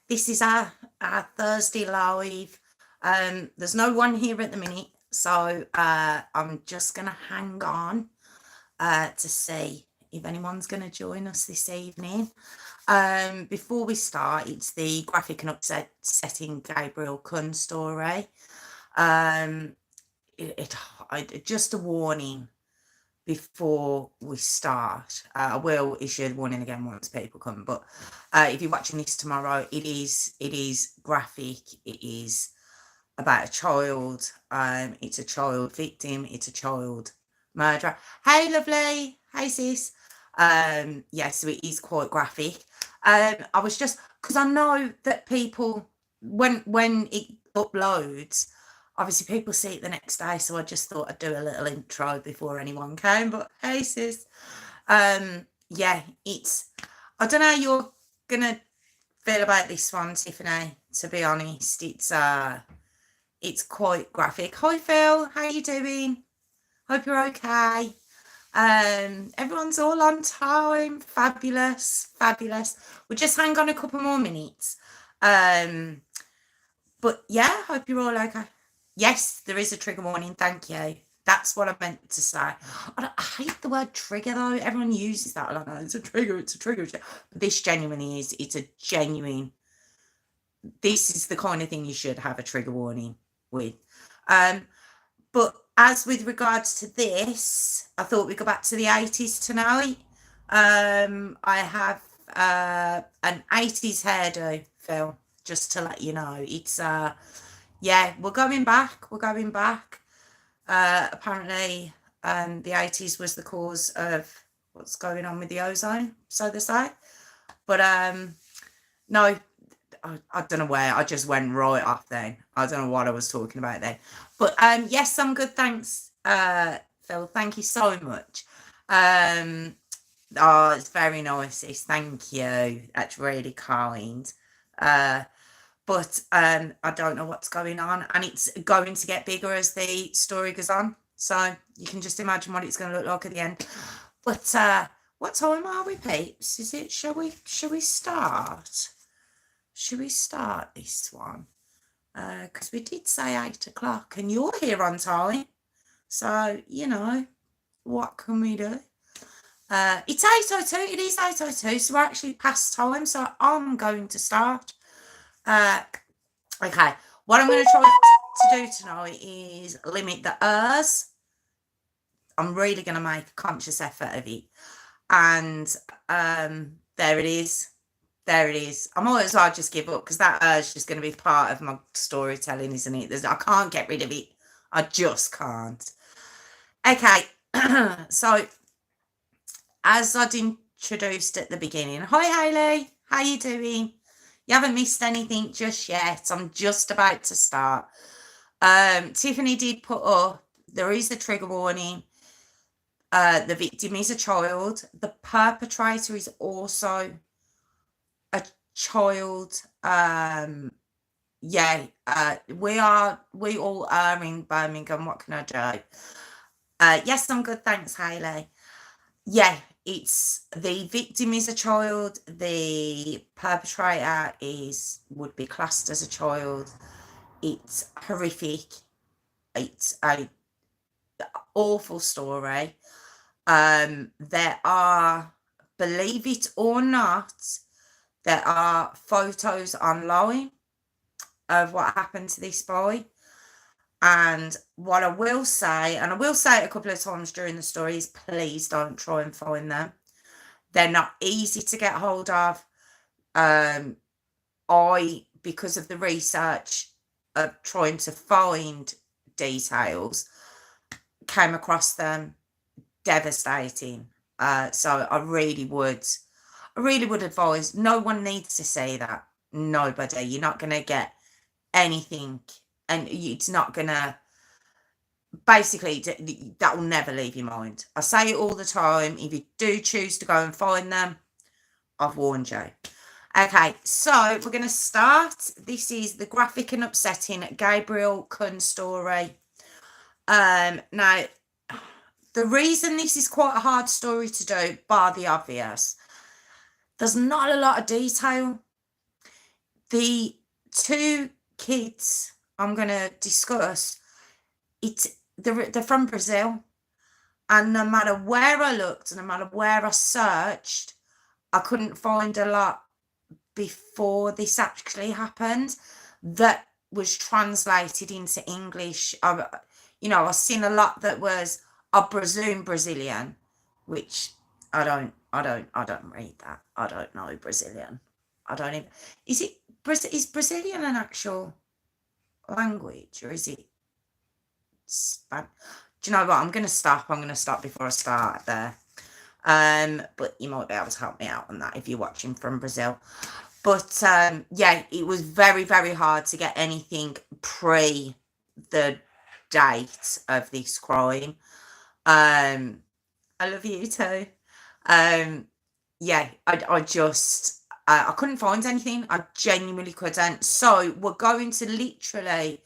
this is our Thursday live. There's no one here at the minute, so I'm just gonna hang on to see if anyone's gonna join us this evening. Before we start, it's the graphic and upsetting Gabriel Kuhn story. Um, just a warning before we start. I will issue a warning again once people come, but if you're watching this tomorrow, it is graphic. It is about a child. It's a child victim. It's a child murderer. Hey, lovely. Hey, sis. So it is quite graphic. I was just because I know that people when it uploads, obviously people see it the next day, so I just thought I'd do a little intro before anyone came. But hey, sis. It's I don't know how you're gonna feel about this one, Tiffany. To be honest, it's quite graphic. Hi, Phil. How you doing? Hope you're okay. Everyone's all on time. Fabulous, fabulous. We'll just hang on a couple more minutes. But yeah, hope you're all okay. Yes, there is a trigger warning. Thank you. That's what I meant to say. I hate the word trigger though. Everyone uses that. Like, it's a trigger. It's a trigger. But this genuinely is. It's a genuine. This is the kind of thing you should have a trigger warning with. But as with regards to this, I thought we'd go back to the 80s tonight. I have an 80s hairdo, Phil, just to let you know. It's we're going back. We're going back. Apparently, the 80s was the cause of what's going on with the ozone, so they say. But no, I don't know where. I just went right off then. I don't know what I was talking about then. But yes, I'm good. Thanks, Phil. Thank you so much. It's very nice. Thank you. That's really kind. But I don't know what's going on, and it's going to get bigger as the story goes on. So you can just imagine what it's going to look like at the end. But what time are we, peeps? Is it? Shall we start? Should we start this one? Because we did say 8 o'clock, and you're here on time. So you know, what can we do? It's 8:02. It is 8:02. So we're actually past time. So I'm going to start. Okay, what I'm going to try to do tonight is limit the ers. I'm really going to make a conscious effort of it. And there it is. There it is. I might as well just give up because that is just going to be part of my storytelling, isn't it? I can't get rid of it. I just can't. Okay, so as I'd introduced at the beginning, hi Hayley, how you doing? You haven't missed anything just yet. I'm just about to start. Tiffany did put up, there is a trigger warning. The victim is a child. The perpetrator is also a child. We all are in Birmingham. What can I do? Yes, I'm good. Thanks, Hayley. Yeah, it's the victim is a child. The perpetrator would be classed as a child. It's horrific. It's a awful story. There are, believe it or not, there are photos online of what happened to this boy. And what I will say, and I will say it a couple of times during the story, is please don't try and find them. They're not easy to get hold of. Because of the research of trying to find details, came across them. Devastating. So I really would advise, no one needs to see that. Nobody. You're not going to get anything, and it's not going to, basically, that will never leave your mind. I say it all the time. If you do choose to go and find them, I've warned you. Okay, so we're going to start. This is the graphic and upsetting Gabriel Kuhn story. Now, the reason this is quite a hard story to do, bar the obvious, there's not a lot of detail. The two kids I'm going to discuss, they're from Brazil, and no matter where I looked, no matter where I searched, I couldn't find a lot before this actually happened that was translated into English. I've seen a lot that was, I presume, Brazilian, which I don't read that. I don't know Brazilian. I don't even. Is Brazilian an actual language, or is it Spanish? Do you know what? I'm gonna stop. I'm gonna stop before I start there. But you might be able to help me out on that if you're watching from Brazil. But yeah, it was very, very hard to get anything pre the date of this crime. I love you too. Um, yeah, I couldn't find anything. I genuinely couldn't. So we're going to literally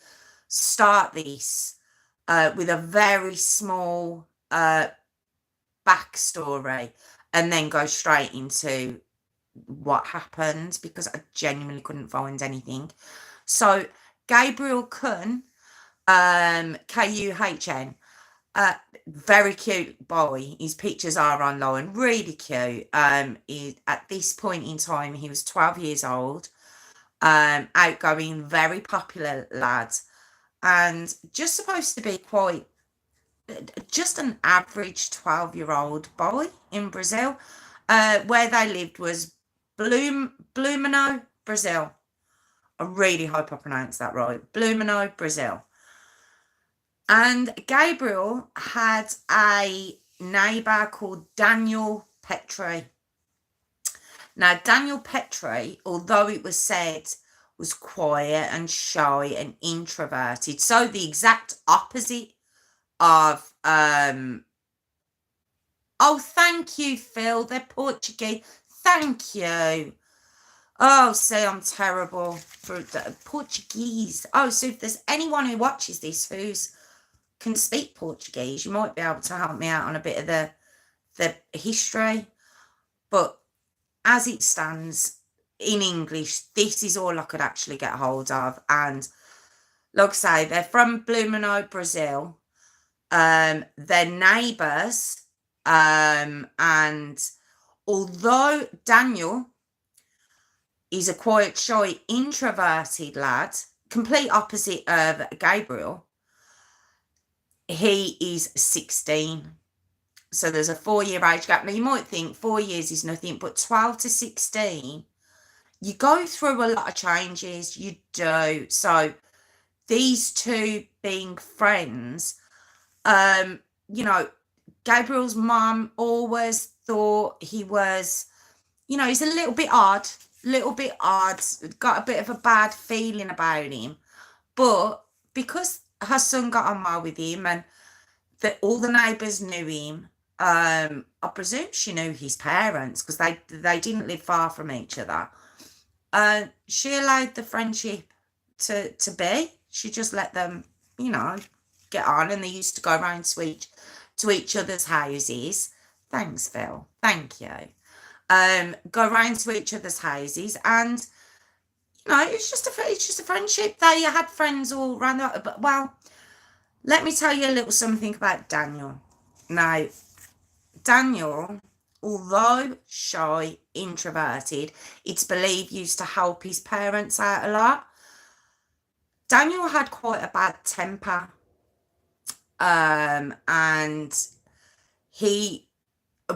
start this with a very small backstory, and then go straight into what happened, because I genuinely couldn't find anything. So Gabriel Kuhn, Kuhn, very cute boy. His pictures are online, really cute. At this point in time, he was 12 years old, outgoing, very popular lad, and just supposed to be quite just an average 12-year-old boy in Brazil. Where they lived was Blumenau, Brazil. I really hope I pronounced that right. Blumenau, Brazil. And Gabriel had a neighbour called Daniel Petri. Now, Daniel Petri, although it was said was quiet and shy and introverted, so the exact opposite of oh, thank you, Phil. They're Portuguese. Thank you. Oh, see, I'm terrible for the Portuguese. Oh, so if there's anyone who watches this who's can speak Portuguese, you might be able to help me out on a bit of the history. But as it stands in English, this is all I could actually get hold of. And like I say, they're from Blumenau, Brazil. They're neighbours. And although Daniel is a quiet, shy, introverted lad, complete opposite of Gabriel, he is 16. So there's a 4-year age gap. Now, you might think 4 years is nothing, but 12 to 16, you go through a lot of changes. You do. So these two being friends, Gabriel's mum always thought he was, he's a little bit odd, got a bit of a bad feeling about him. But because her son got on well with him, and that all the neighbours knew him, I presume she knew his parents, because they didn't live far from each other. She allowed the friendship to be. She just let them, get on, and they used to go around to each other's houses. Thanks, Phil. Thank you. Go around to each other's houses, and it's just a friendship. They had friends all around. But well, let me tell you a little something about Daniel. Now, Daniel, although shy, introverted, it's believed used to help his parents out a lot. Daniel had quite a bad temper, and he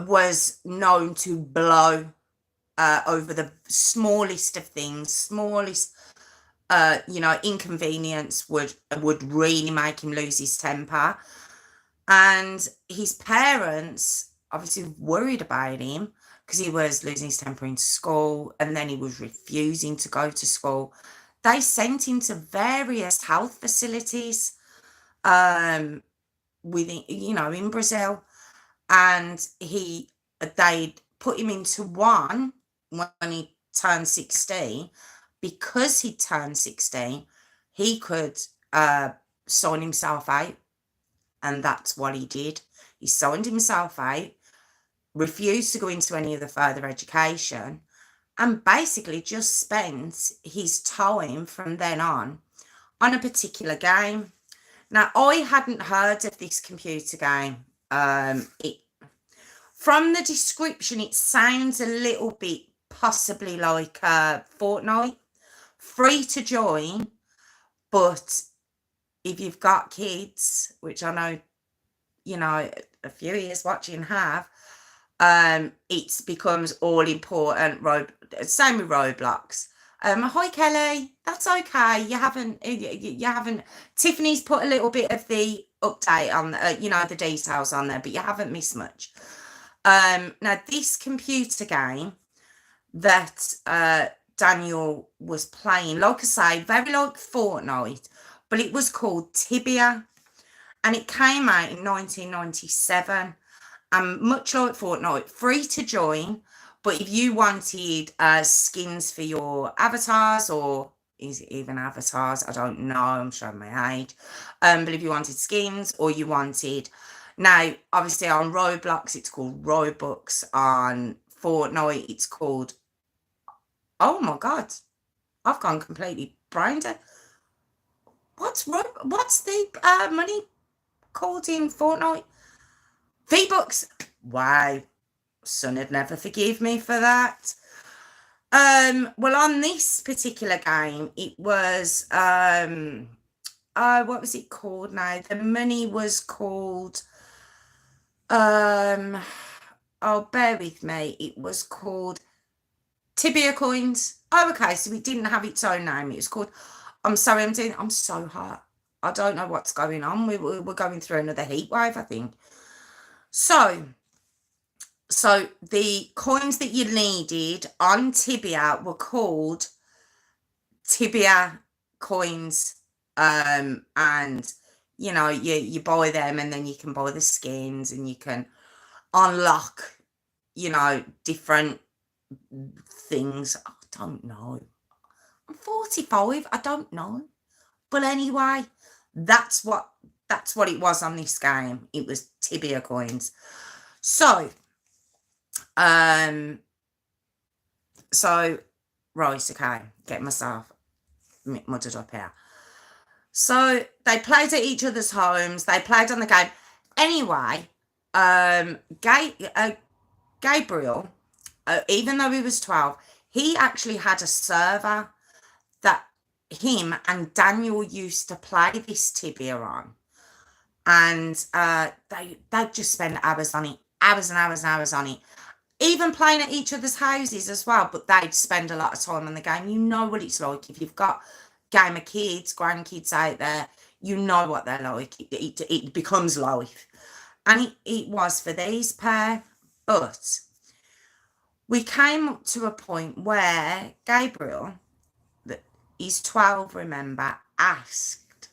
was known to blow over the smallest of things. Smallest inconvenience would really make him lose his temper. And his parents obviously worried about him, because he was losing his temper in school, and then he was refusing to go to school. They sent him to various health facilities in Brazil, and they put him into one when he turned 16. Because he turned 16, he could sign himself out, and that's what he did. He signed himself out, refused to go into any of the further education, and basically just spent his time from then on a particular game. Now, I hadn't heard of this computer game. From the description, it sounds a little bit possibly like Fortnite, free to join, but if you've got kids, which I know, a few years watching have, it becomes all important. Same with Roblox. Hi Kelly, that's okay. You haven't. Tiffany's put a little bit of the update on, the details on there, but you haven't missed much. Now this computer game that Daniel was playing, like I say, very like Fortnite, but it was called Tibia, and it came out in 1997. And much like Fortnite, free to join, but if you wanted skins for your avatars, or is it even avatars? I don't know, I'm showing my age. But if you wanted skins, or you wanted, now obviously on Roblox it's called Robux, on Fortnite it's called, oh my god, I've gone completely brain dead. What's the money called in Fortnite? V-Bucks. Wow, son would never forgive me for that. Well, on this particular game, it was what was it called now? The money was called oh, bear with me. It was called Tibia coins. Oh, okay, so it didn't have its own name. It was called, I'm sorry, I'm so hot. I don't know what's going on. We're going through another heat wave, I think. So the coins that you needed on Tibia were called Tibia coins. And you buy them, and then you can buy the skins, and you can unlock, different things. I don't know. I'm 45. I don't know. But anyway, that's what it was on this game. It was Tibia coins. So right, okay, get myself muddled up here. So they played at each other's homes. They played on the game. Anyway, Gabriel, even though he was 12, he actually had a server that him and Daniel used to play this Tibia on. And they'd just spend hours on it, hours and hours and hours on it. Even playing at each other's houses as well, but they'd spend a lot of time on the game. You know what it's like if you've got gamer kids, grandkids out there. You know what they're like. It becomes life. And it was for these pair. But we came up to a point where Gabriel, that he's 12, remember, asked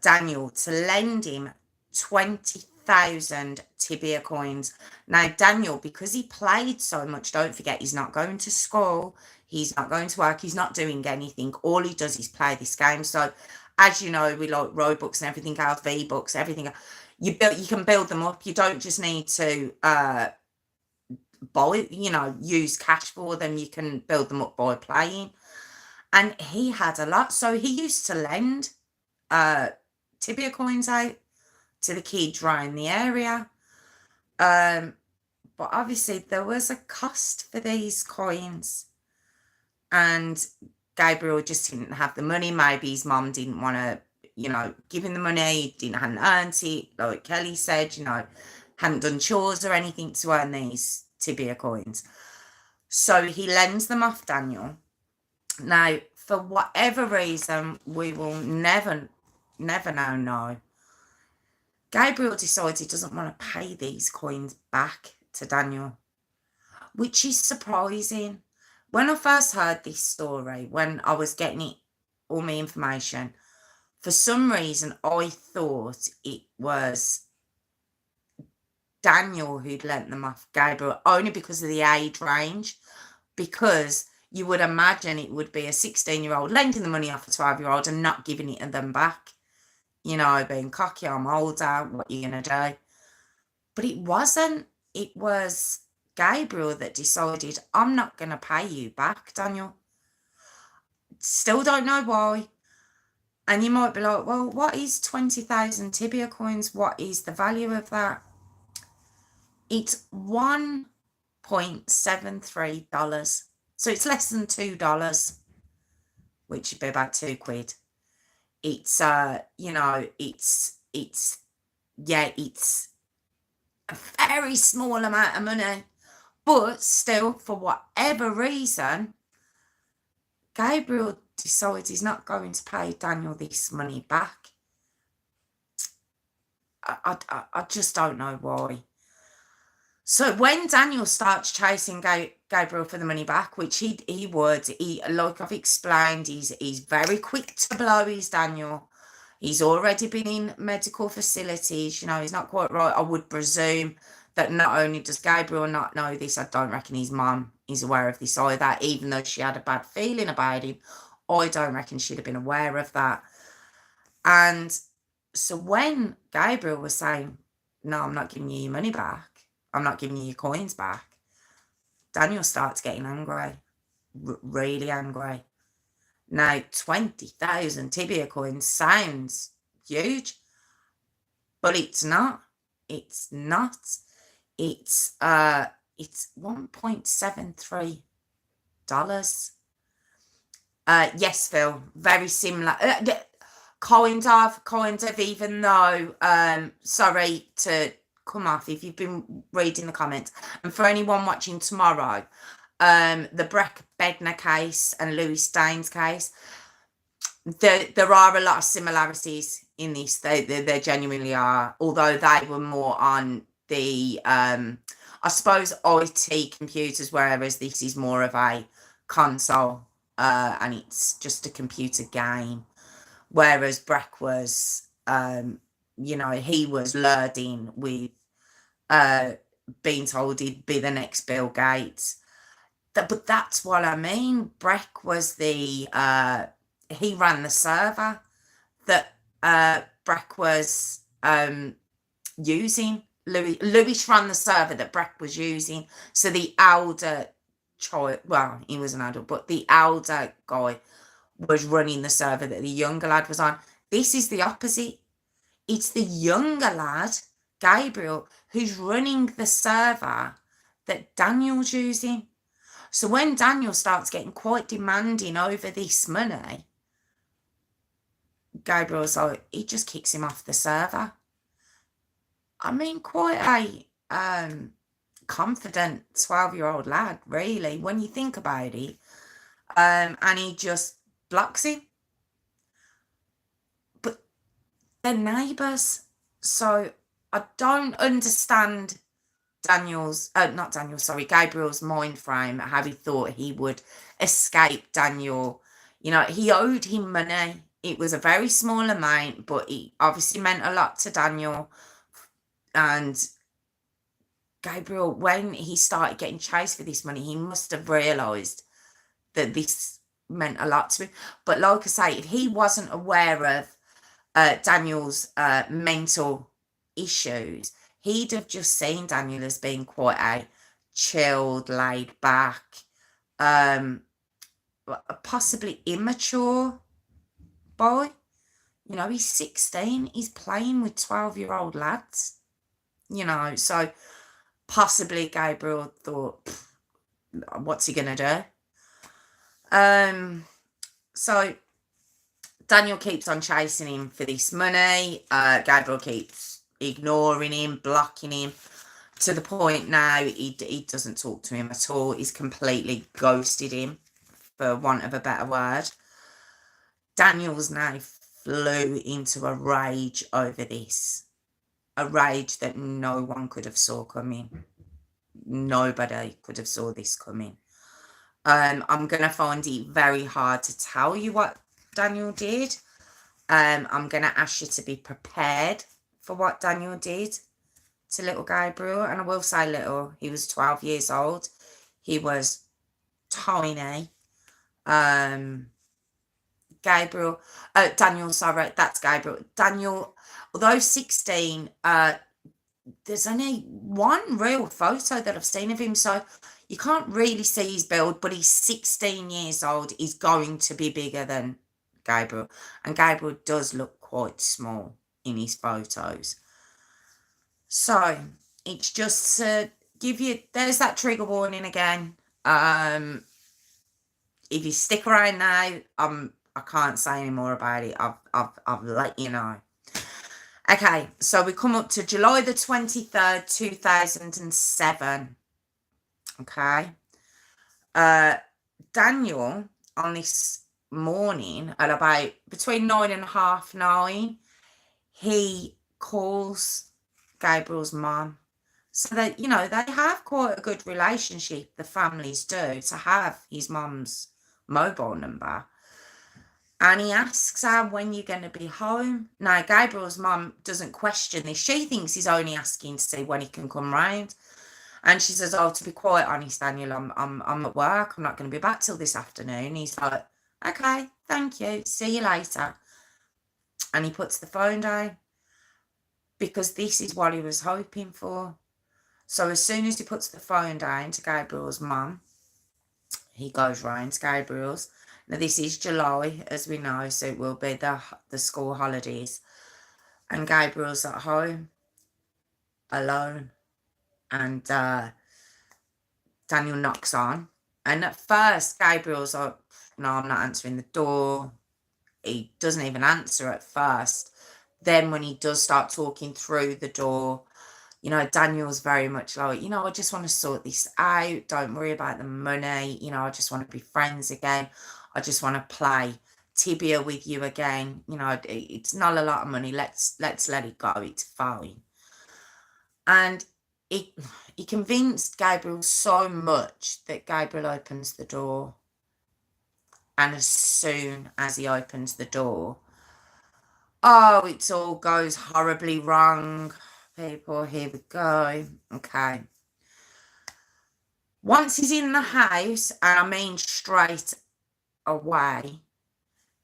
Daniel to lend him 20,000 Tibia coins. Now, Daniel, because he played so much, don't forget, he's not going to school, he's not going to work, he's not doing anything. All he does is play this game. So, as you know, we like Robux and everything else, V-Bucks, everything. You can build them up. You don't just need to buy, use cash for them. You can build them up by playing. And he had a lot. So he used to lend Tibia coins out to the kids around the area. But obviously there was a cost for these coins. And Gabriel just didn't have the money. Maybe his mom didn't want to, give him the money. Hadn't earned it. Like Kelly said, hadn't done chores or anything to earn these Tibia coins. So he lends them off Daniel. Now, for whatever reason, we will never know. Gabriel decides he doesn't want to pay these coins back to Daniel, which is surprising. When I first heard this story, when I was getting all my information, for some reason I thought it was Daniel who'd lent them off Gabriel, only because of the age range, because you would imagine it would be a 16-year-old lending the money off a 12-year-old and not giving it to them back. Being cocky, I'm older, what are you going to do? But it wasn't. It was Gabriel that decided, I'm not going to pay you back, Daniel. Still don't know why. And you might be like, well, what is 20,000 tibia coins? What is the value of that? It's $1.73. So it's less than $2, which would be about £2. It's it's a very small amount of money. But still, for whatever reason, Gabriel decides he's not going to pay Daniel this money back. I just don't know why. So when Daniel starts chasing Gabriel for the money back, which he would, like I've explained, he's very quick to blow, he's Daniel. He's already been in medical facilities, he's not quite right. I would presume that not only does Gabriel not know this, I don't reckon his mum is aware of this either, even though she had a bad feeling about him. I don't reckon she'd have been aware of that. And so when Gabriel was saying, no, I'm not giving you your money back, I'm not giving you your coins back, Daniel starts getting angry, really angry. Now, 20,000 tibia coins sounds huge, but it's not. It's not. It's $1.73. Yes, Phil, very similar. Kind of, even though, sorry to come off if you've been reading the comments. And for anyone watching tomorrow, the Breck Bednar case and Louis Staines case, there are a lot of similarities in this. There genuinely are, although they were more on the, I suppose, IT computers, whereas this is more of a console, and it's just a computer game. Whereas Breck was, he was lured in with being told he'd be the next Bill Gates. But that's what I mean. Breck was he ran the server that Breck was using. Louis ran the server that Breck was using. So the elder child, well, he was an adult, but the elder guy was running the server that the younger lad was on. This is the opposite. It's the younger lad, Gabriel, who's running the server that Daniel's using. So when Daniel starts getting quite demanding over this money, Gabriel's like, he just kicks him off the server. I mean, quite a confident 12-year-old lad, really, when you think about it. And he just blocks him. But they're neighbours. So I don't understand Gabriel's mind frame, how he thought he would escape Daniel. He owed him money. It was a very small amount, but it obviously meant a lot to Daniel. And Gabriel, when he started getting chased for this money, he must have realised that this meant a lot to him. But like I say, if he wasn't aware of Daniel's mental issues, he'd have just seen Daniel as being quite a chilled, laid back, possibly immature boy. He's 16, he's playing with 12-year-old lads, so possibly Gabriel thought, what's he gonna do? So Daniel keeps on chasing him for this money. Gabriel keeps ignoring him, blocking him, to the point now he doesn't talk to him at all. He's completely ghosted him, for want of a better word. Daniel's now flew into a rage over this. A rage that no one could have saw coming. Nobody could have saw this coming. I'm going to find it very hard to tell you what Daniel did. I'm going to ask you to be prepared for what Daniel did to little Gabriel. And I will say little, he was 12 years old. He was tiny. Daniel, sorry, that's Gabriel. Daniel, although 16, there's only one real photo that I've seen of him, so you can't really see his build, but he's 16 years old. He's going to be bigger than Gabriel, and Gabriel does look quite small in his photos. So it's just to give you, there's that trigger warning again. If you stick around now, I can't say any more about it. I've let you know. Okay, so we come up to July the 23rd, 2007. Okay. Daniel, on this morning at about between 9:30 and 9:30, he calls Gabriel's mum. So that, you know, they have quite a good relationship, the families do, to have his mum's mobile number. And he asks her, when you're going to be home. Now, Gabriel's mum doesn't question this. She thinks he's only asking to see when he can come round. And she says, oh, to be quite honest, Daniel, I'm at work. I'm not going to be back till this afternoon. He's like, okay, thank you. See you later. And he puts the phone down because this is what he was hoping for. So as soon as he puts the phone down to Gabriel's mum, he goes round to Gabriel's. Now, this is July, as we know, so it will be the school holidays. And Gabriel's at home, alone. And Daniel knocks on. And at first, Gabriel's like, no, I'm not answering the door. He doesn't even answer at first. Then when he does start talking through the door, you know, Daniel's very much like, you know, I just want to sort this out. Don't worry about the money. You know, I just want to be friends again. I just want to play tibia with you again. You know, it's not a lot of money. Let's let it go. It's fine. And he convinced Gabriel so much that Gabriel opens the door. And as soon as he opens the door, oh, it all goes horribly wrong. People, here we go. Okay. Once he's in the house, and I mean straight away,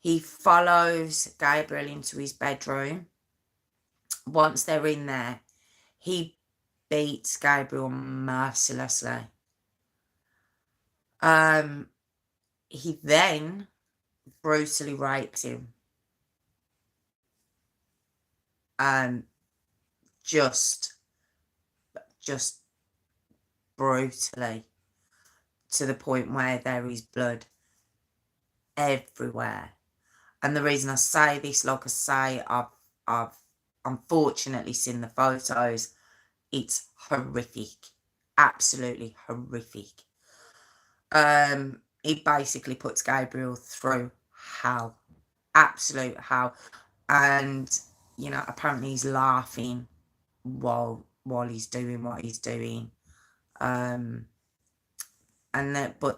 he follows Gabriel into his bedroom. Once they're in there, he beats Gabriel mercilessly. He then brutally rapes him. Just brutally, to the point where there is blood everywhere. And the reason I say this, like I say, I've unfortunately seen the photos. It's horrific, absolutely horrific. He basically puts Gabriel through hell, absolute hell. And, you know, apparently he's laughing while he's doing what he's doing. But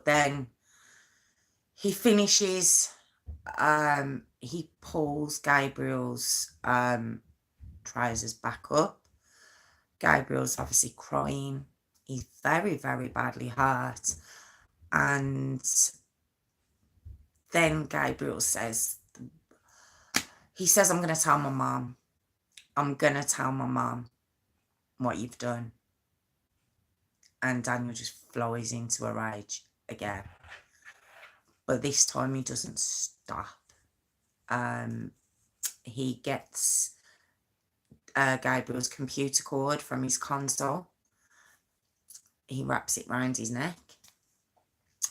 then he finishes, he pulls Gabriel's trousers back up. Gabriel's obviously crying. He's very, very badly hurt. And then Gabriel says, I'm going to tell my mum. I'm going to tell my mum what you've done. And Daniel just flies into a rage again. But this time he doesn't stop. He gets Gabriel's computer cord from his console. He wraps it round his neck.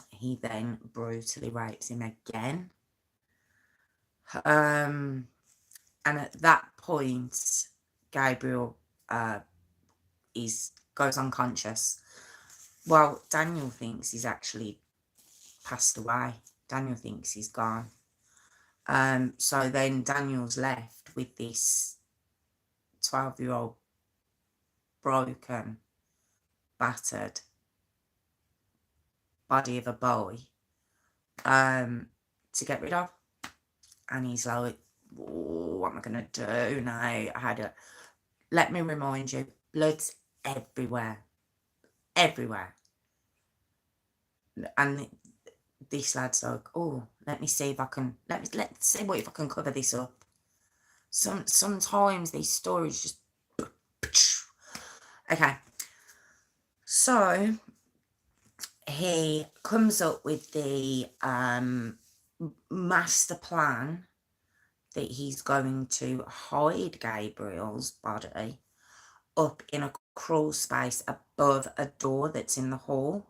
He then brutally rapes him again. And at that point, Gabriel goes unconscious. Well, Daniel thinks he's actually passed away. Daniel thinks he's gone. So then Daniel's left with this 12-year-old broken, battered body of a boy to get rid of. And he's like, what am I going to do now? Let me remind you, blood's everywhere. Everywhere. And this lad's like, oh, let me see if I can, let's see if I can cover this up. Sometimes these stories just, Okay. So he comes up with the master plan that he's going to hide Gabriel's body up in a crawl space above a door that's in the hall.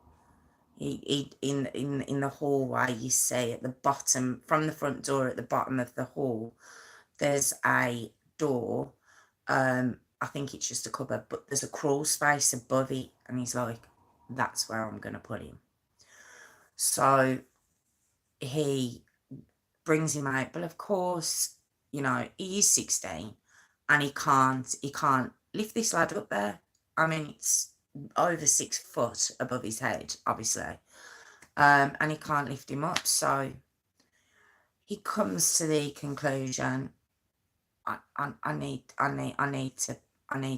In the hallway, you see at the bottom, from the front door at the bottom of the hall, there's a door. I think it's just a cupboard, but there's a crawl space above it, and he's like, that's where I'm going to put him. So he brings him out, but of course, you know, he is 16 and he can't lift this lad up there. I mean, it's over 6 foot above his head, obviously. And he can't lift him up. So he comes to the conclusion, I need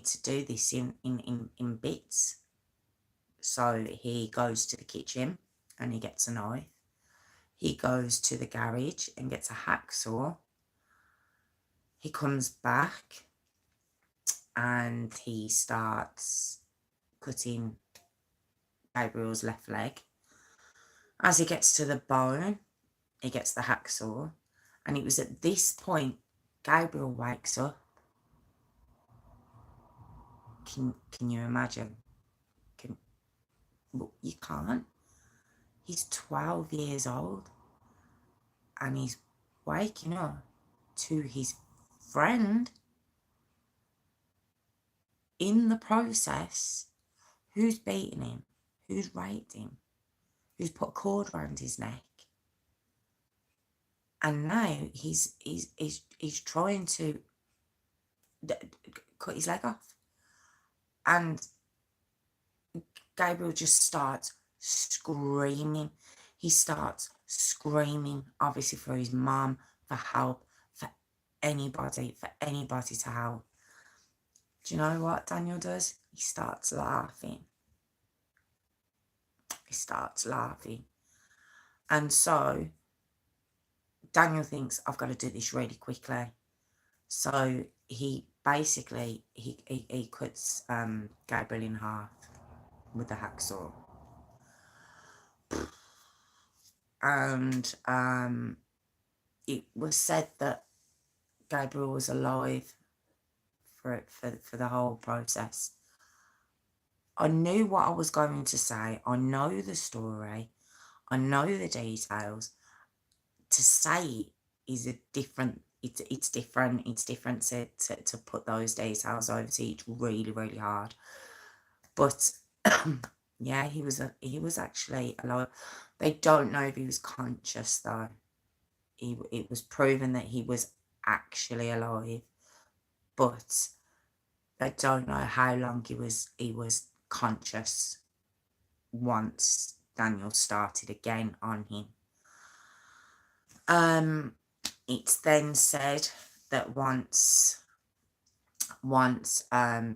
to do this in bits. So he goes to the kitchen and he gets a knife. He goes to the garage and gets a hacksaw. He comes back and he starts cutting Gabriel's left leg. As he gets to the bone, he gets the hacksaw. And it was at this point Gabriel wakes up. Can you imagine? Well, you can't. He's 12 years old and he's waking up to his friend in the process who's beaten him, who's raped him, who's put a cord around his neck. And now he's trying to cut his leg off. And Gabriel just starts screaming. He starts screaming, obviously, for his mum, for help, for anybody to help. Do you know what Daniel does? He starts laughing. He starts laughing. And so Daniel thinks, I've got to do this really quickly. So he basically, he cuts Gabriel in half with the hacksaw. And it was said that Gabriel was alive for the whole process. I knew what I was going to say. I know the story. I know the details. To say it is a different. It's different. It's different to put those details over to you. It's really, really hard. But yeah, he was actually alive. They don't know if he was conscious though. It was proven that he was actually alive, but they don't know how long he was conscious once Daniel started again on him. It's then said that once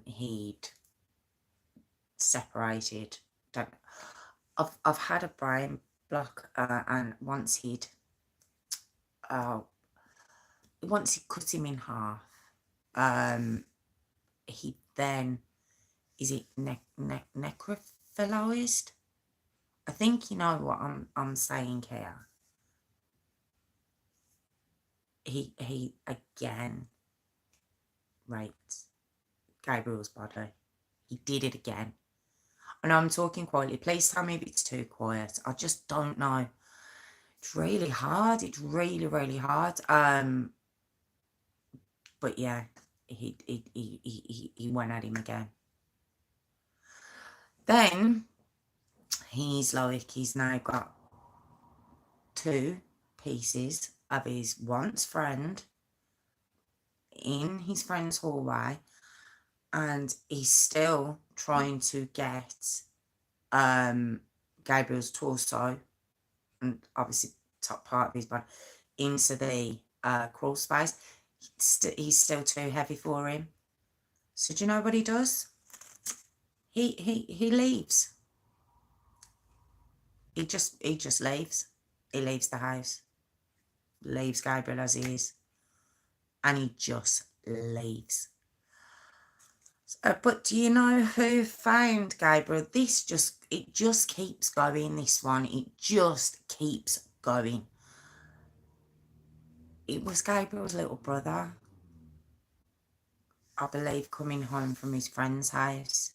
he'd separated, I've had a brain block, and once he cut him in half, he then, is it necrophilized? I think you know what I'm saying here. He again raped Gabriel's body. He did it again. I know I'm talking quietly. Please tell me if it's too quiet. I just don't know. It's really hard. It's really, really hard. But yeah, he went at him again. Then he's now got 2 pieces of his once friend in his friend's hallway, and he's still trying to get Gabriel's torso and obviously top part of his body into the crawl space. He's still too heavy for him. So do you know what he does? He leaves. He just leaves. He leaves the house. Leaves Gabriel as he is. And he just leaves. But do you know who found Gabriel? It just keeps going, this one. It just keeps going. It was Gabriel's little brother, I believe, coming home from his friend's house,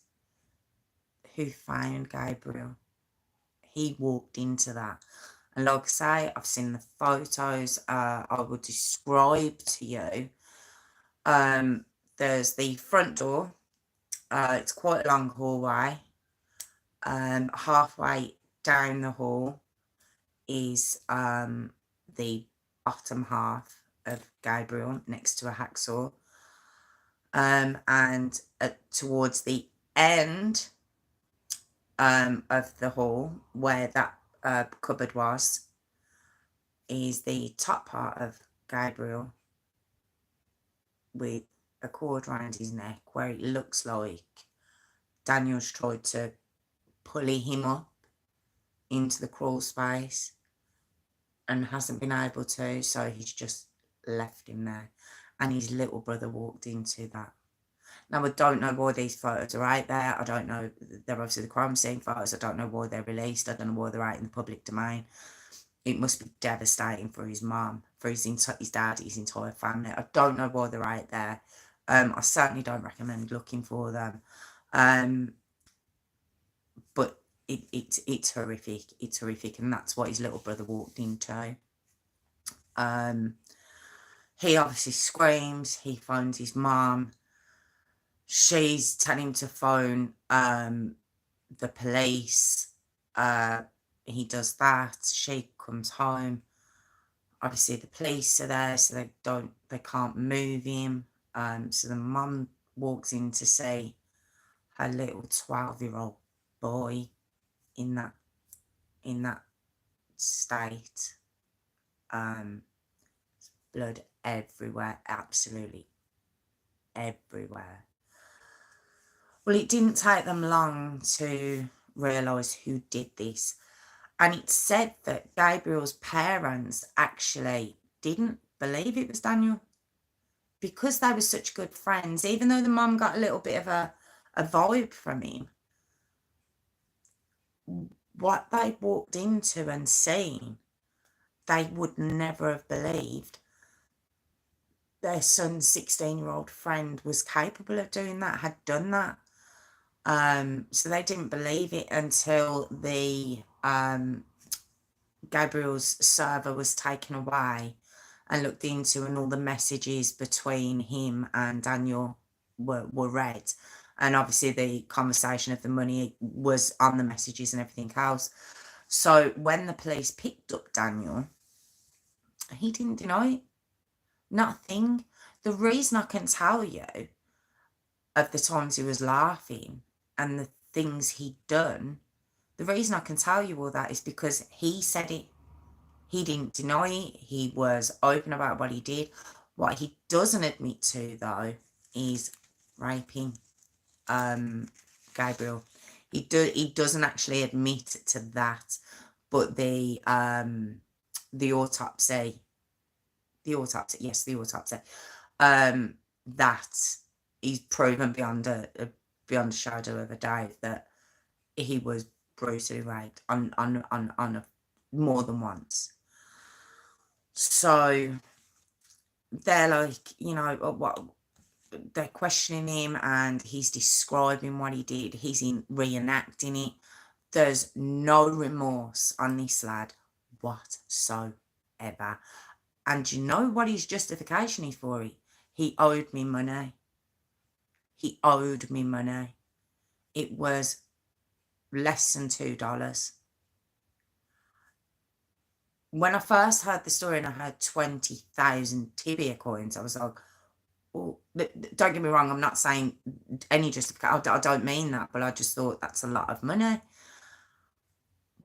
who found Gabriel. He walked into that. And like I say, I've seen the photos I will describe to you. There's the front door. It's quite a long hallway. Halfway down the hall is the bottom half of Gabriel next to a hacksaw. And towards the end of the hall, where that cupboard was, is the top part of Gabriel with a cord around his neck, where it looks like Daniel's tried to pulley him up into the crawl space and hasn't been able to, so he's just left him there. And his little brother walked into that. Now, I don't know why these photos are out there. I don't know. They're obviously the crime scene photos. I don't know why they're released. I don't know why they're out in the public domain. It must be devastating for his mum, for his dad, his entire family. I don't know why they're out there. I certainly don't recommend looking for them. But it's horrific. It's horrific, and that's what his little brother walked into. He obviously screams. He phones his mum. She's telling him to phone the police. He does that. She comes home. Obviously, the police are there, so they can't move him. So the mum walks in to see her little 12-year-old boy in that state. Blood everywhere, absolutely everywhere. Well, it didn't take them long to realise who did this. And it's said that Gabriel's parents actually didn't believe it was Daniel, because they were such good friends. Even though the mum got a little bit of a vibe from him, what they walked into and seen, they would never have believed their son's 16-year-old friend was capable of doing that, had done that. So they didn't believe it until the Gabriel's server was taken away and looked into, and all the messages between him and Daniel were read. And obviously the conversation of the money was on the messages and everything else. So when the police picked up Daniel, he didn't deny it. Not a thing. The reason I can tell you of the times he was laughing and the things he'd done, the reason I can tell you all that is because he said it. He didn't deny it. He was open about what he did. What he doesn't admit to, though, is raping Gabriel. He doesn't actually admit to that, but the autopsy, that he's proven beyond a shadow of a doubt that he was brutally raped on more than once. So they're like, what, they're questioning him and he's describing what he did. He's reenacting it. There's no remorse on this lad whatsoever. And you know what his justification is for it? He owed me money. He owed me money. It was less than $2. When I first heard the story and I heard 20,000 tibia coins, I was like, oh, don't get me wrong, I'm not saying any justification. I don't mean that, but I just thought that's a lot of money.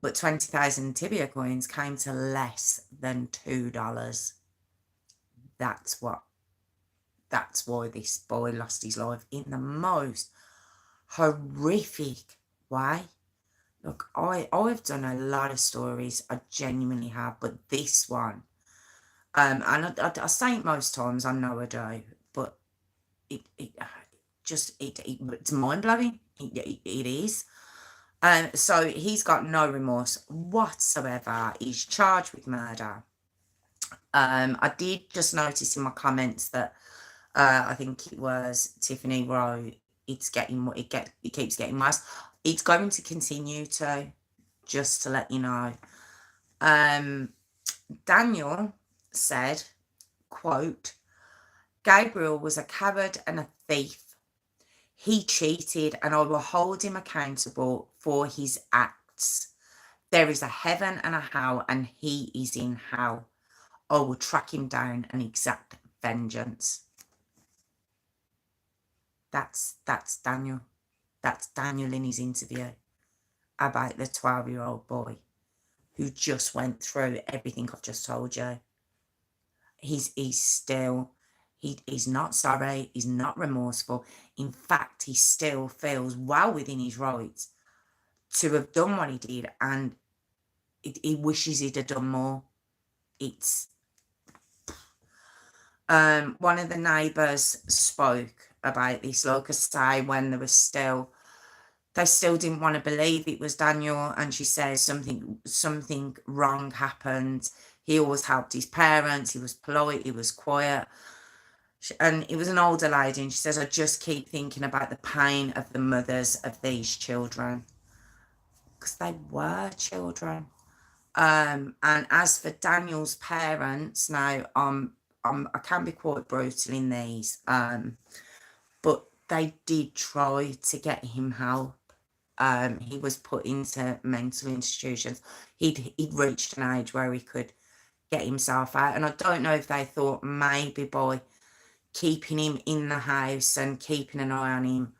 But 20,000 tibia coins came to less than $2. That's why this boy lost his life in the most horrific way. Look, I've done a lot of stories, I genuinely have, but this one, and I say it most times, I know I do, but it it's mind-blowing. It is. So he's got no remorse whatsoever. He's charged with murder. I did just notice in my comments that I think it was Tiffany wrote, it keeps getting worse. It's going to continue to, just to let you know. Daniel said, quote, Gabriel was a coward and a thief. He cheated and I will hold him accountable for his acts. There is a heaven and a hell and he is in hell. I will track him down and exact vengeance. That's Daniel. That's Daniel in his interview about the 12-year-old boy who just went through everything I've just told you. He's not sorry. He's not remorseful. In fact, he still feels well within his rights to have done what he did, and he wishes he'd have done more. It's one of the neighbours spoke about this, like I say, when they still didn't want to believe it was Daniel, and she says something wrong happened. He always helped his parents. He was polite. He was quiet. And it was an older lady, and she says, I just keep thinking about the pain of the mothers of these children, because they were children. And as for Daniel's parents, now I can be quite brutal in these, but they did try to get him help. He was put into mental institutions. He'd reached an age where he could get himself out, and I don't know if they thought maybe by keeping him in the house and keeping an eye on him,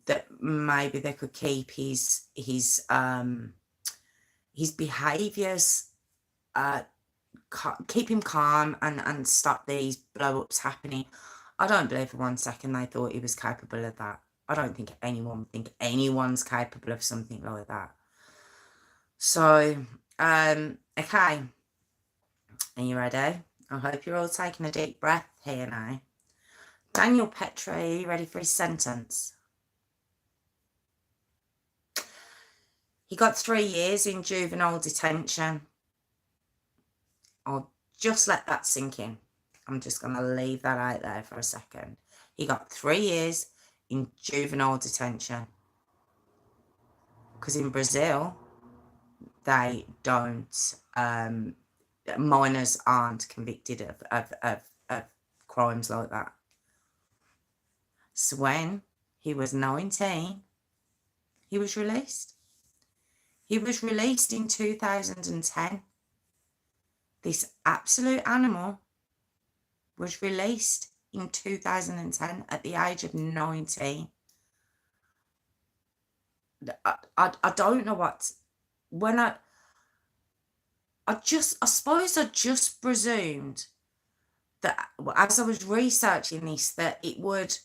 that maybe they could keep his behaviours, keep him calm and stop these blow-ups happening. I don't believe for 1 second they thought he was capable of that. I don't think anyone's capable of something like that. So, okay. Are you ready? I hope you're all taking a deep breath here now. Daniel Petrie, are you ready for his sentence? He got 3 years in juvenile detention. I'll just let that sink in. I'm just going to leave that out there for a second. He got 3 years in juvenile detention. Because in Brazil, they don't, minors aren't convicted of crimes like that. So when he was 19, he was released. He was released in 2010. This absolute animal was released in 2010 at the age of 19. I don't know what, when I suppose I just presumed that as I was researching this, that it would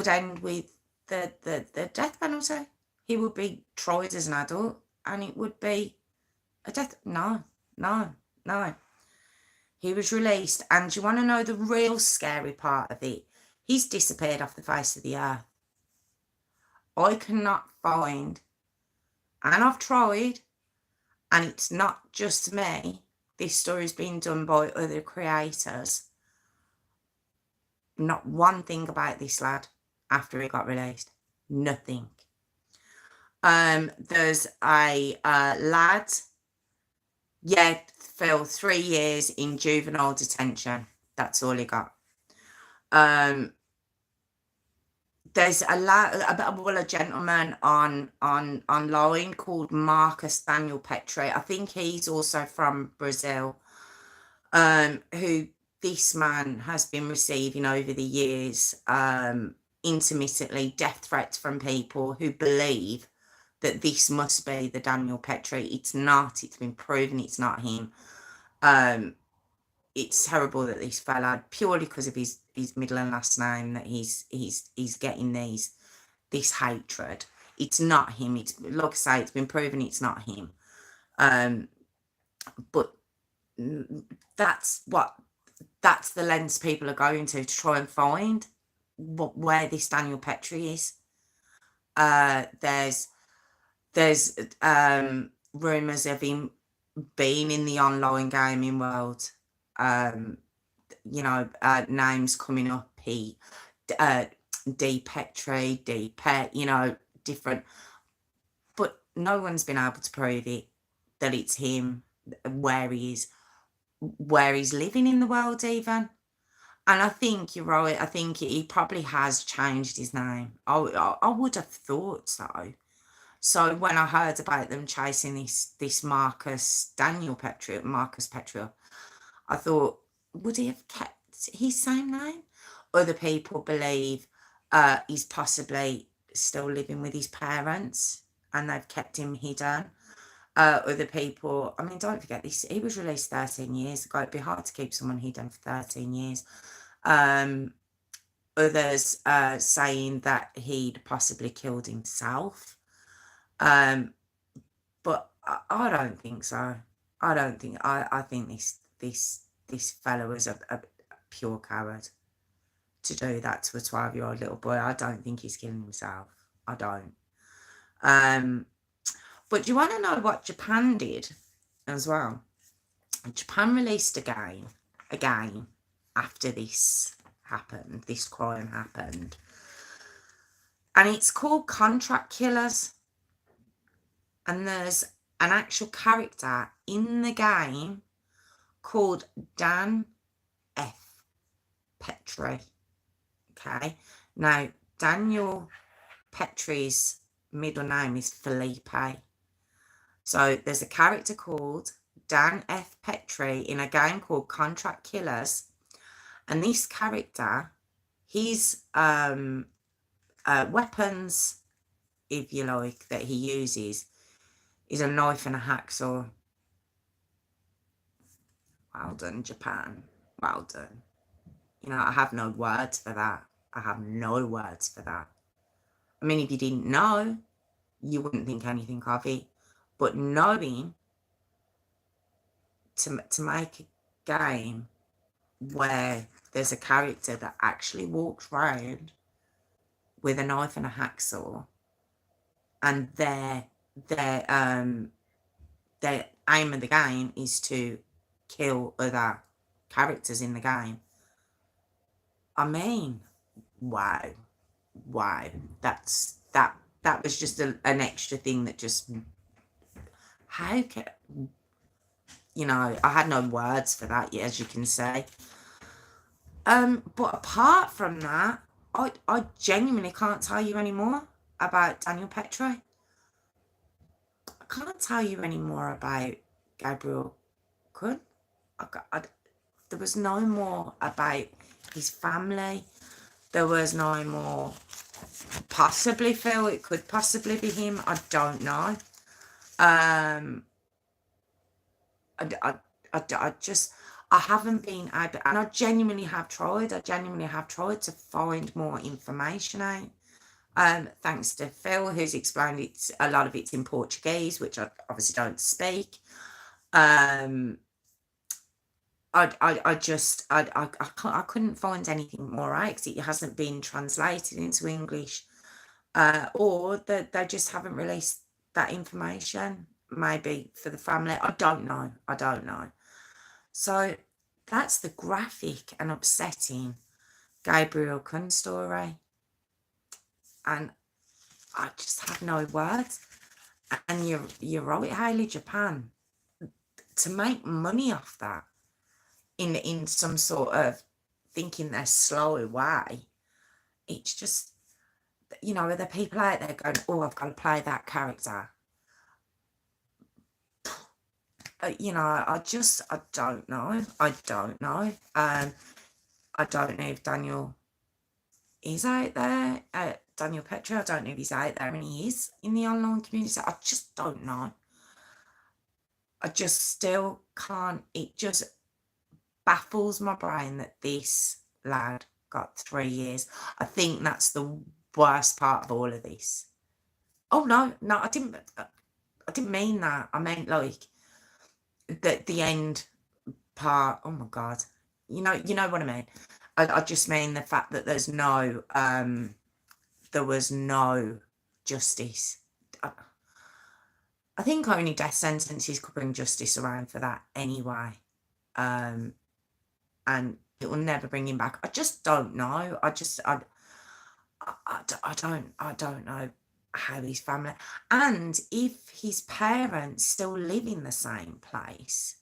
end with the death penalty. He would be tried as an adult and it would be a death. No. He was released, and do you want to know the real scary part of it? He's disappeared off the face of the earth. I cannot find, and I've tried, and it's not just me, this story's been done by other creators, not one thing about this lad after he got released. Nothing. There's a lad, fell 3 years in juvenile detention. That's all he got. There's a gentleman online called Marcus Daniel Petrie. I think he's also from Brazil, who this man has been receiving over the years, intermittently, death threats from people who believe that this must be the Daniel Petrie. It's not. It's been proven it's not him. It's terrible that this fella, purely because of his middle and last name, that he's getting this hatred. It's not him. It's, like I say, it's been proven it's not him. But that's the lens people are going to try and find where this Daniel Petrie is. There's rumours of him being in the online gaming world. Names coming up, D Petrie, D Pet, different, but no one's been able to prove it, that it's him, where he is, where he's living in the world even. And I think you're right. I think he probably has changed his name. I would have thought so. So when I heard about them chasing this Marcus Petrie, I thought, would he have kept his same name? Other people believe he's possibly still living with his parents and they've kept him hidden. Other people, I mean, don't forget this, he was released 13 years ago. It'd be hard to keep someone hidden for 13 years. Others saying that he'd possibly killed himself. But I don't think so. I think this fellow was a pure coward to do that to a 12-year-old little boy. I don't think he's killing himself. I don't. But do you want to know what Japan did as well? Japan released a game after this crime happened. And it's called Contract Killers. And there's an actual character in the game called Dan F. Petrie. Okay. Now, Daniel Petrie's middle name is Felipe. So there's a character called Dan F. Petrie in a game called Contract Killers. And this character, his weapons, if you like, that he uses is a knife and a hacksaw. Well done, Japan. Well done. I have no words for that. I mean, if you didn't know, you wouldn't think anything of it. But knowing to make a game where there's a character that actually walks around with a knife and a hacksaw, and their aim of the game is to kill other characters in the game. I mean, wow. That was just an extra thing that just, how can, I had no words for that, as you can say. But apart from that, I genuinely can't tell you any more about Daniel Petrie. I can't tell you any more about Gabriel Kuhn. There was no more about his family. There was no more. Possibly Phil. It could possibly be him. I don't know. I haven't been able, and I genuinely have tried to find more information out. Thanks to Phil, who's explained it. A lot of it's in Portuguese, which I obviously don't speak. I couldn't find anything more out because it hasn't been translated into English, or that they just haven't released that information. Maybe for the family, I don't know. So that's the graphic and upsetting Gabriel Kuhn story. And I just have no words. And you're right, Hayley, Japan, to make money off that in some sort of thinking they're slow way, it's just, the people out there going, oh, I've got to play that character. I don't know. I don't know if Daniel is out there. Daniel Petrie, I don't know if he's out there, and he is in the online community. I just don't know. I just still can't. It just baffles my brain that this lad got 3 years. I think that's the worst part of all of this. Oh no, I didn't mean that. I meant like the end part. Oh my god, you know what I mean. I just mean the fact that there was no justice. I think only death sentences could bring justice around for that anyway. And it will never bring him back. I just don't know. I don't know how his family, and if his parents still live in the same place,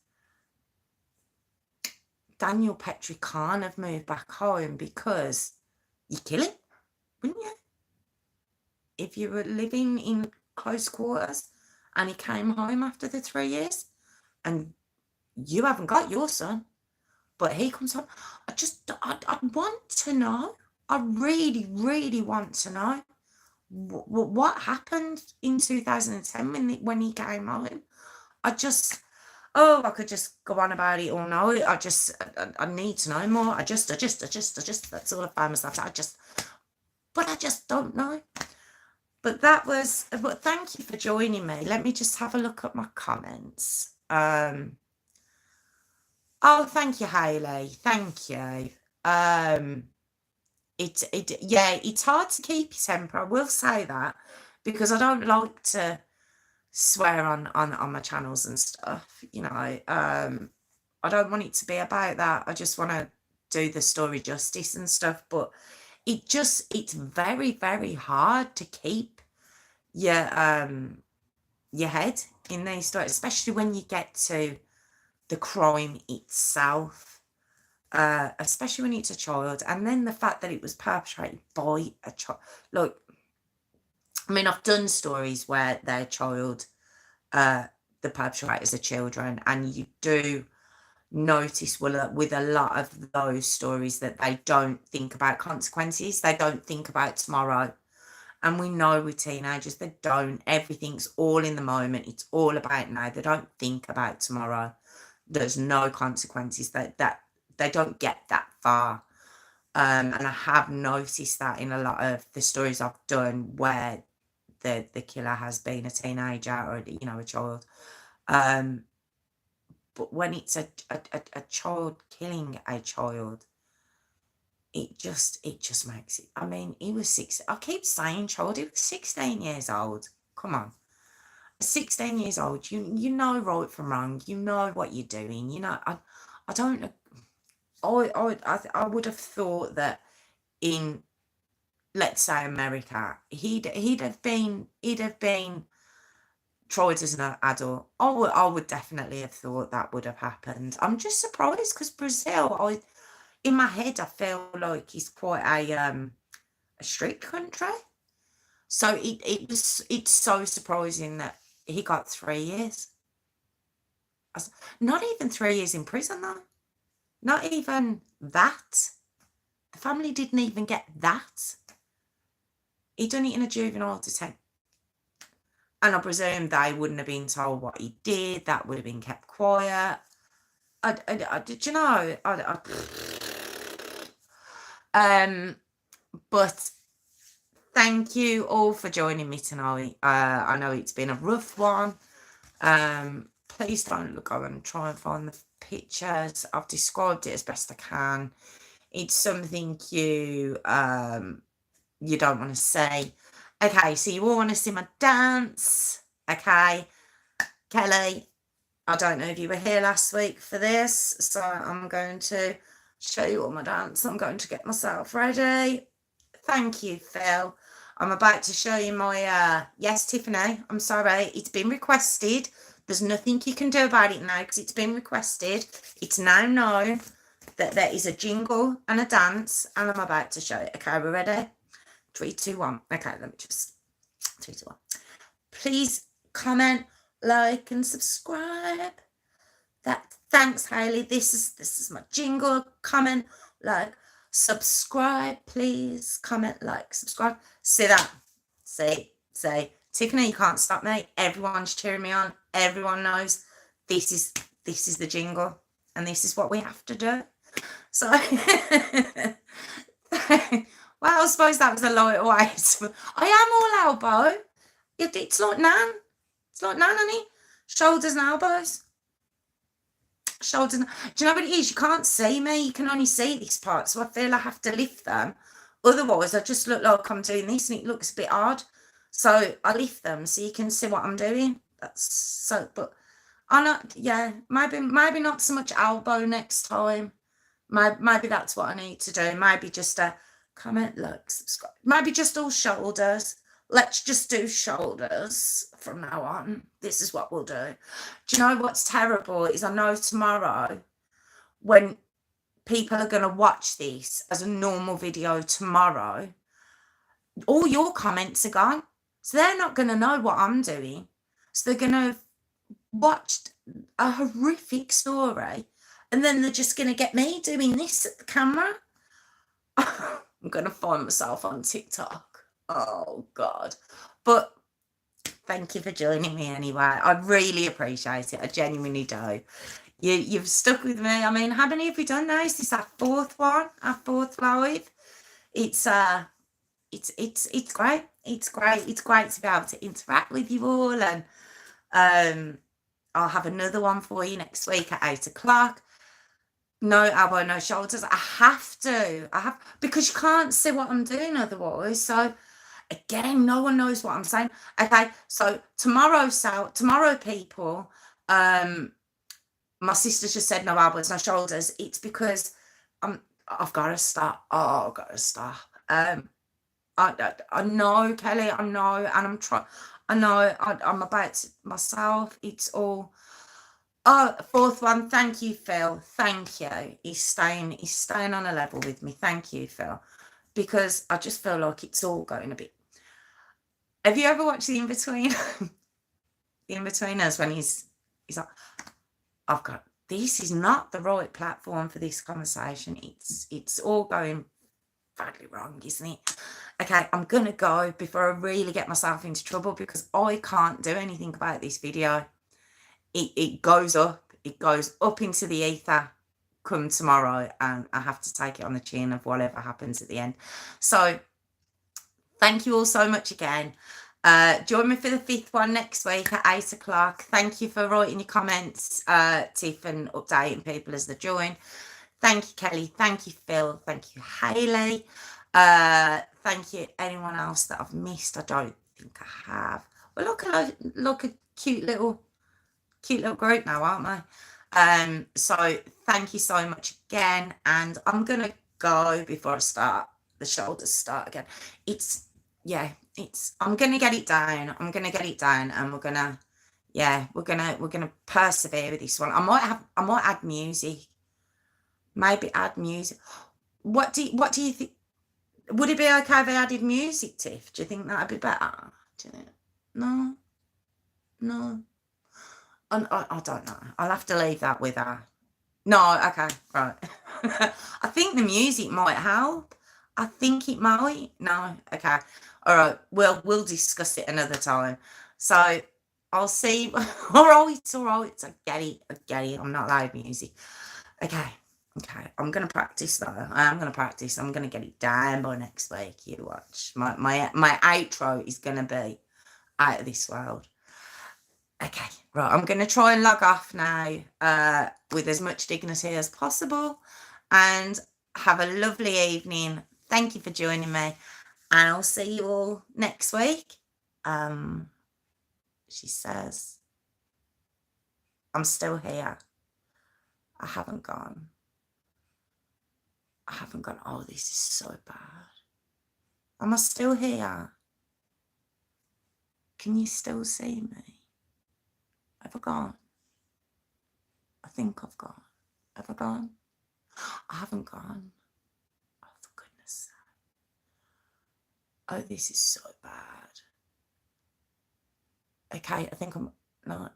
Daniel Petrie can't have moved back home, because you kill him, wouldn't you? If you were living in close quarters and he came home after the 3 years and you haven't got your son, but he comes home, I want to know. I really, really want to know what happened in 2010 when he came home. I could just go on about it all night. I need to know more. I just, that's all I found myself. But I just don't know. But thank you for joining me. Let me just have a look at my comments. Oh, thank you, Hayley. Thank you. It's hard to keep your temper. I will say that, because I don't like to swear on my channels and stuff. I don't want it to be about that. I just want to do the story justice and stuff. But it's very, very hard to keep your head in these stories, especially when you get to the crime itself, especially when it's a child, and then the fact that it was perpetrated by a child. Look, I mean, I've done stories where their child, the perpetrators are children, and you do notice with a lot of those stories that they don't think about consequences. They don't think about tomorrow. And we know with teenagers, they don't. Everything's all in the moment. It's all about now. They don't think about tomorrow. There's no consequences. That they don't get that far. And I have noticed that in a lot of the stories I've done where the killer has been a teenager or a child. But when it's a child killing a child, it just makes it. I mean, he was 6. I keep saying child. He was 16 years old. Come on, 16 years old. You know right from wrong. You know what you're doing. I don't know. I would have thought that in, let's say, America, he'd have been tried as an adult. I would definitely have thought that would have happened. I'm just surprised, because Brazil, in my head, I feel like it's quite a strict country. So it's so surprising that he got 3 years. Not even 3 years in prison, though. Not even that. The family didn't even get that. He done it in a juvenile detention. And I presume they wouldn't have been told what he did. That would have been kept quiet. Did you know? But thank you all for joining me tonight. I know it's been a rough one. Please don't go and try and find the pictures. I've described it as best I can. It's something you don't want to see. Okay, so you all want to see my dance. Okay, Kelly, I don't know if you were here last week for this, so I'm going to show you all my dance. I'm going to get myself ready. Thank you, Phil. I'm about to show you my, yes, Tiffany, I'm sorry, it's been requested. There's nothing you can do about it now, because it's been requested. It's now known that there is a jingle and a dance, and I'm about to show it. Okay, we're ready? 3, 2, 1. Okay, let me just 3, 2, 1. Please comment, like, and subscribe. Thanks, Hayley. This is my jingle. Comment, like, subscribe, please. Comment, like, subscribe. See that? See. Tiffany, you can't stop me. Everyone's cheering me on. Everyone knows this is the jingle, and this is what we have to do. So well, I suppose that was a light way. I am all elbow. It's like Nan. It's like Nan, honey. Shoulders and elbows. shoulders. Do you know what it is? You can't see me. You can only see this part. So I feel I have to lift them. Otherwise, I just look like I'm doing this and it looks a bit odd. So I lift them so you can see what I'm doing. That's so, but I know, yeah, maybe not so much elbow next time. Maybe that's what I need to do. Maybe just a comment, like, subscribe. Maybe just all shoulders. Let's just do shoulders from now on. This is what we'll do. Do you know what's terrible is I know tomorrow when people are going to watch this as a normal video tomorrow, all your comments are gone. So they're not going to know what I'm doing. So they're going to have watched a horrific story and then they're just going to get me doing this at the camera. I'm going to find myself on TikTok. Oh, God. But thank you for joining me anyway. I really appreciate it. I genuinely do. You've stuck with me. I mean, how many have we done now? Is this our fourth one? Our fourth live? It's great. It's great. It's great to be able to interact with you all. And I'll have another one for you next week at 8 o'clock. No elbow, no shoulders. I have because you can't see what I'm doing otherwise. So again, no one knows what I'm saying. Okay, so tomorrow, people, my sister just said no elbows, no shoulders. It's because I've got to stop. Oh, I've got to stop. I know, Kelly, I know, and I'm trying. I know I'm about to myself. It's all. Oh, fourth one. Thank you, Phil. Thank you. He's staying on a level with me. Thank you, Phil, because I just feel like it's all going a bit. Have you ever watched the In-Between? The In-Betweeners when he's like, this is not the right platform for this conversation. It's all going badly wrong, isn't it? Okay, I'm gonna go before I really get myself into trouble because I can't do anything about this video. It goes up into the ether come tomorrow, and I have to take it on the chin of whatever happens at the end. So thank you all so much again. Join me for the fifth one next week at 8 o'clock. Thank you for writing your comments, Tiff, and updating people as they join. Thank you, Kelly. Thank you, Phil. Thank you, Hayley. Thank you, anyone else that I've missed. I don't think I have. Well, look a cute little group now, aren't they? So thank you so much again. And I'm gonna go before I start. The shoulders start again. I'm gonna get it down. And we're gonna persevere with this one. I might add music. Maybe add music. What do you think? Would it be okay if I added music, Tiff? Do you think that'd be better? No. I don't know. I'll have to leave that with her. No, okay, right. I think the music might help. I think it might. No, okay. All right. We'll discuss it another time. So I'll see. All right. I get it. I'm not allowed music. Okay. I'm gonna practice though. I'm gonna practice. I'm gonna get it down by next week. You watch. My outro is gonna be out of this world. Okay, right. I'm gonna try and log off now with as much dignity as possible, and have a lovely evening. Thank you for joining me, and I'll see you all next week. She says, I'm still here. I haven't gone. Oh, this is so bad. Am I still here? Can you still see me? Have I gone? I think I've gone. Have I gone? I haven't gone. Oh, for goodness sake. Oh, this is so bad. Okay, I think I'm not.